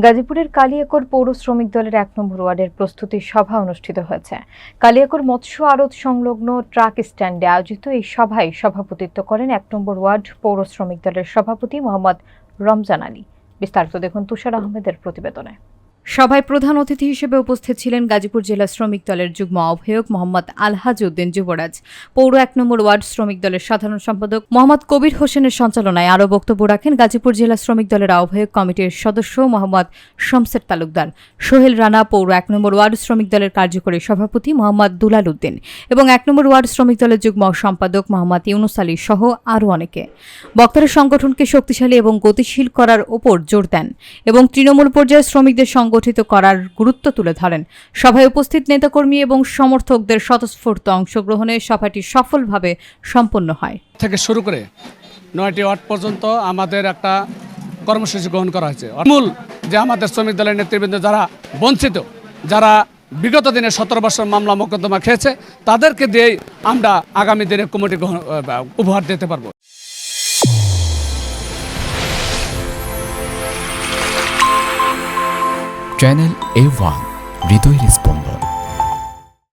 গাজীপুরের কালিয়াকৈর পৌর শ্রমিক দলের ১ নম্বর ওয়ার্ডের প্রস্তুতি সভা অনুষ্ঠিত হয়েছে। কালিয়াকৈর মৎস্য আড়ত সংলগ্ন ট্রাক স্ট্যান্ডে আয়োজিত এই সভায় সভাপতিত্ব করেন ১ নম্বর ওয়ার্ড পৌর শ্রমিক দলের সভাপতি মোহাম্মদ রমজান আলী। বিস্তারিত দেখুন তুষার আহমেদের প্রতিবেদনে। সভায় প্রধান অতিথি হিসেবে উপস্থিত ছিলেন গাজীপুর জেলা শ্রমিক দলের যুগ্ম আহ্বায়ক মোহাম্মদ আলহাজ উদ্দিন যুবরাজ। পৌর ১ নম্বর ওয়ার্ড শ্রমিক দলের সাধারণ সম্পাদক মোহাম্মদ কবির হোসেনের সঞ্চালনায় আরও বক্তব্য রাখেন গাজীপুর জেলা শ্রমিক দলের আহ্বায়ক কমিটির সদস্য মোহাম্মদ শমসের তালুকদার, সোহেল রানা, পৌর ১ নম্বর ওয়ার্ড শ্রমিক দলের কার্যকরী সভাপতি মোহাম্মদ দুলাল উদ্দিন এবং ১ নম্বর ওয়ার্ড শ্রমিক দলের যুগ্ম সম্পাদক মোহাম্মদ ইউনুস আলী সহ আরও অনেকে। বক্তারা সংগঠনকে শক্তিশালী এবং গতিশীল করার ওপর জোর দেন এবং তৃণমূল পর্যায়ে শ্রমিকদের গঠিত করার গুরুত্ব তুলে ধরেন। সভায় উপস্থিত নেতাকর্মী এবং সমর্থকদের স্বতঃস্ফূর্ত অংশগ্রহণে সভাটি সফলভাবে সম্পন্ন হয়। থেকে শুরু করে ৯টি ওয়ার্ড পর্যন্ত আমাদের একটা কর্মসূচি গ্রহণ করা হয়েছে। মূল যে আমাদের শ্রমিক দলের নেতৃবৃন্দ যারা বঞ্চিত, যারা বিগত দিনে ১৭ বছর মামলা মোকদ্দমা খেয়েছে, তাদেরকে দিয়েই আমরা আগামী দিনে কমিটি উপহার দিতে পারবো। চ্যানেল A1 হৃদয়ের স্পন্দন।